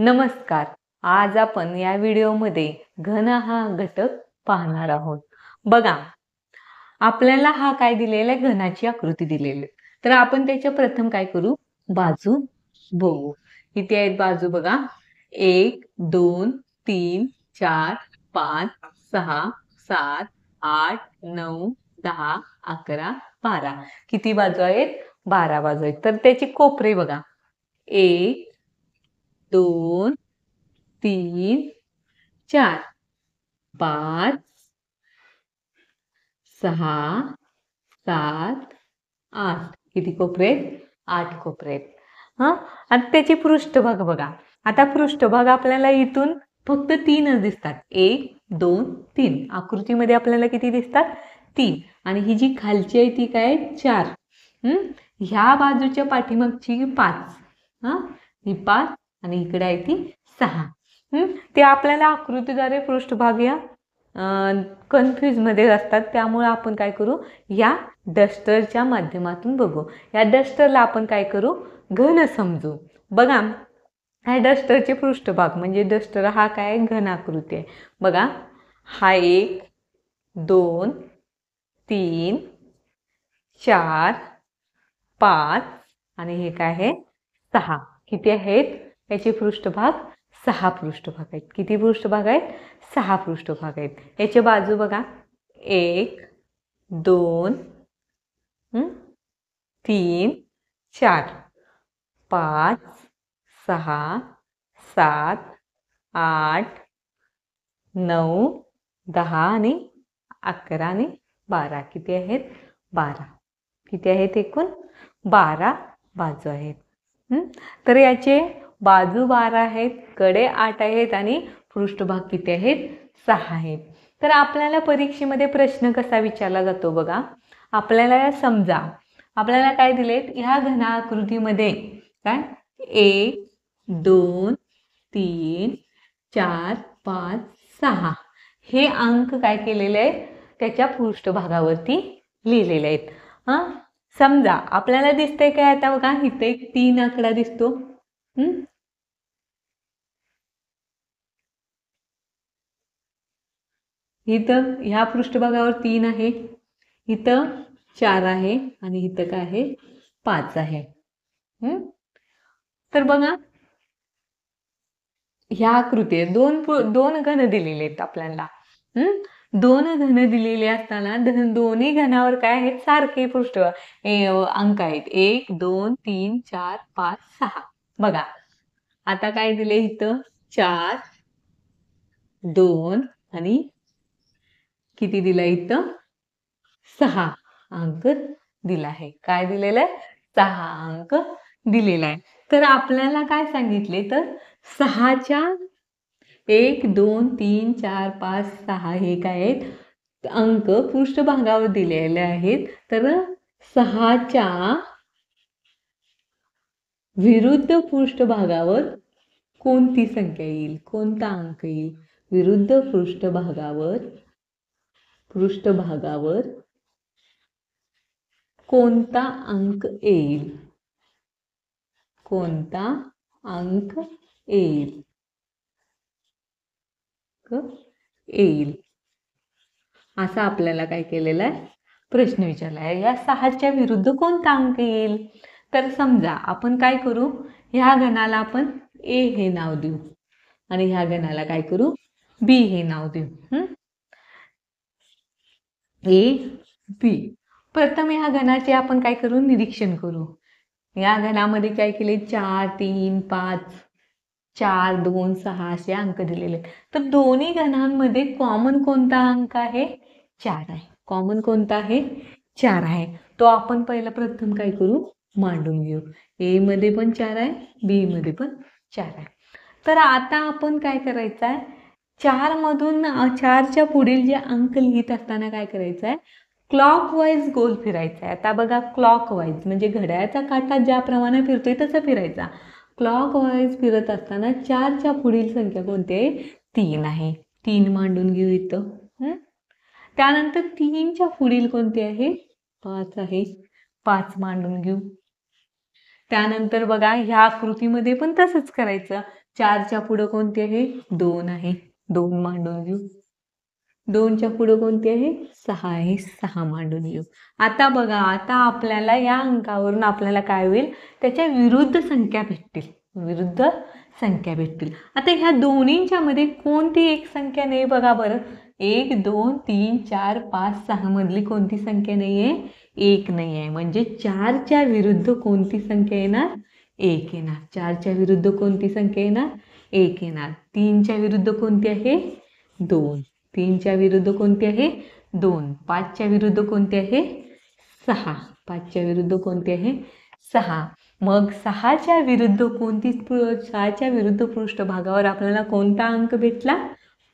नमस्कार. आज आपण या व्हिडिओमध्ये घन हा घटक पाहणार आहोत. बघा, आपल्याला हा काय दिलेला आहे, घनाची आकृती दिलेली आहे. तर आपण त्याच्या प्रथम काय करू, बाजू बघू. किती आहेत बाजू बघा, 1 2 3 4 5 6 7 8 9 10 11 12. किती बाजू आहेत, 12 बाजू आहेत. तर त्याची कोपरे बघा, 1 2 3 4 5 6 7 8. किती कोपरे आहेत, 8 कोपरे आहेत. आता त्याची पृष्ठभाग बघा. आता पृष्ठभाग आपल्याला इथून फक्त 3च दिसतात. 1 2 3. आकृतीमध्ये आपल्याला किती दिसतात, 3. आणि ही जी खालची आहे ती काय, 4. ह्या बाजूच्या पाठीमागची 5. ही 5 आणि इकडे आहे ती 6. ते आपल्याला आकृतीद्वारे पृष्ठभाग या कन्फ्यूज मध्ये असतात. त्यामुळे आपण काय करू, या डस्टरच्या माध्यमातून बघू. या डस्टरला आपण काय करू, घन समजू. बघा, हा डस्टरचे पृष्ठभाग म्हणजे डस्टर हा काय घन आकृती आहे. बघा, हा 1 2 3 4 5 आणि हे काय आहे 6. किती आहेत याचे पृष्ठभाग, 6 पृष्ठभाग आहेत. किती पृष्ठभाग आहेत, 6 पृष्ठभाग आहेत. याचे बाजू बघा, 1 2 3 4 5 6 7 8 9 10 आणि 11 आणि 12. किती आहेत, 12. किती आहेत, एकूण 12 बाजू आहेत. तर याचे बाजू 12 आहेत, कडे 8 आहेत आणि पृष्ठभाग किती आहेत, 6 आहेत. तर आपल्याला परीक्षेमध्ये प्रश्न कसा विचारला जातो बघा, आपल्याला समजा आपल्याला काय दिलेत, ह्या घनाकृतीमध्ये काय 1 2 3 4 5 6 हे अंक काय केलेले आहेत, त्याच्या पृष्ठभागावरती लिहिलेले आहेत. समजा आपल्याला दिसतंय काय, आता बघा इथे एक 3 आकडा दिसतो. इथं ह्या पृष्ठभागावर 3 आहे, इथं 4 आहे आणि इथं काय आहे, 5 आहे. तर बघा, ह्या आकृतीत दोन घन दिलेले आहेत आपल्याला. 2 घन दिलेले असताना दोन्ही घनावर काय आहेत, सारखे अंक आहेत. 1 2 3 4 5 6. बघा, आता काय दिले इथं, 4 2 आणि किती दिला इथं, 6 अंक दिला आहे. काय दिलेलं आहे, 6 अंक दिलेला आहे. तर आपल्याला काय सांगितले, तर 6च्या 1 2 3 4 5 6 हे काय आहेत, अंक पृष्ठभागावर दिलेले आहेत. तर 6च्या विरुद्ध पृष्ठभागावर कोणती संख्या येईल, कोणता अंक येईल, विरुद्ध पृष्ठभागावर कोणता अंक येईल, कोणता अंक येईल, असा आपल्याला काय केलेला आहे, प्रश्न विचारला आहे. या 6च्या विरुद्ध कोणता अंक येईल. तर समजा आपण काय करू, ह्या घनाला आपण ए हे नाव देऊ आणि ह्या घनाला काय करू, बी हे नाव देऊ. A B. प्रथम ह्या घनाचे आपण काय करू, निरीक्षण करू. या घनामध्ये काय केले, 4 3 5 4 2 6 असे अंक दिलेले. तर दोन्ही घनांमध्ये कॉमन कोणता अंक आहे, 4 आहे. कॉमन कोणता आहे, 4 आहे. तो आपण पहिला प्रथम काय करू, मांडून घेऊ. ए मध्ये पण 4 आहे, बी मध्ये पण 4 आहे. तर आता आपण काय करायचं आहे, 4 मधून 4च्या पुढील जे अंक लिहित असताना काय करायचं आहे, क्लॉकवाईज गोल फिरायचा आहे. आता बघा, क्लॉकवाईज म्हणजे घड्याळाचा काटा ज्याप्रमाणे फिरतोय तसं फिरायचा. क्लॉकवाईज फिरत असताना 4च्या पुढील संख्या कोणती आहे, 3 आहे. 3 मांडून घेऊ इथं. त्यानंतर 3च्या पुढील कोणती आहे, 5 आहे. 5 मांडून घेऊ. त्यानंतर बघा ह्या आकृतीमध्ये पण तसंच करायचं. 4च्या पुढं कोणते आहे? 2 आहे, 2 मांडून घेऊ. 2च्या पुढं कोणते आहे? 6 आहे, 6 मांडून घेऊ. आता बघा, आता आपल्याला या अंकावरून आपल्याला काय होईल? त्याच्या विरुद्ध संख्या भेटतील. विरुद्ध संख्या भेटतील. आता ह्या दोन्हींच्या मध्ये कोणती एक संख्या नाही बघा बरं. 1, 2, 3, 4, 5, 6 मधली कोणती संख्या नाहीये? 1 नाही आहे. म्हणजे 4च्या विरुद्ध कोणती संख्या येणार? 1 येणार. 4च्या विरुद्ध कोणती संख्या येणार? 1 येणार. 3च्या विरुद्ध कोणती आहे? 2. 3च्या विरुद्ध कोणती आहे? 2. 5च्या विरुद्ध कोणती आहे? 6. 5च्या विरुद्ध कोणती आहे? 6. मग 6च्या विरुद्ध कोणती 6च्या विरुद्ध पृष्ठभागावर आपल्याला कोणता अंक भेटला?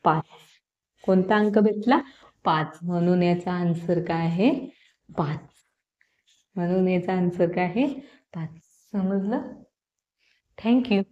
5. कोणता अंक भेटला? 5. म्हणून याचा आन्सर काय आहे? 5. म्हणून याचा आन्सर काय आहे? 5. समजलं? थँक्यू.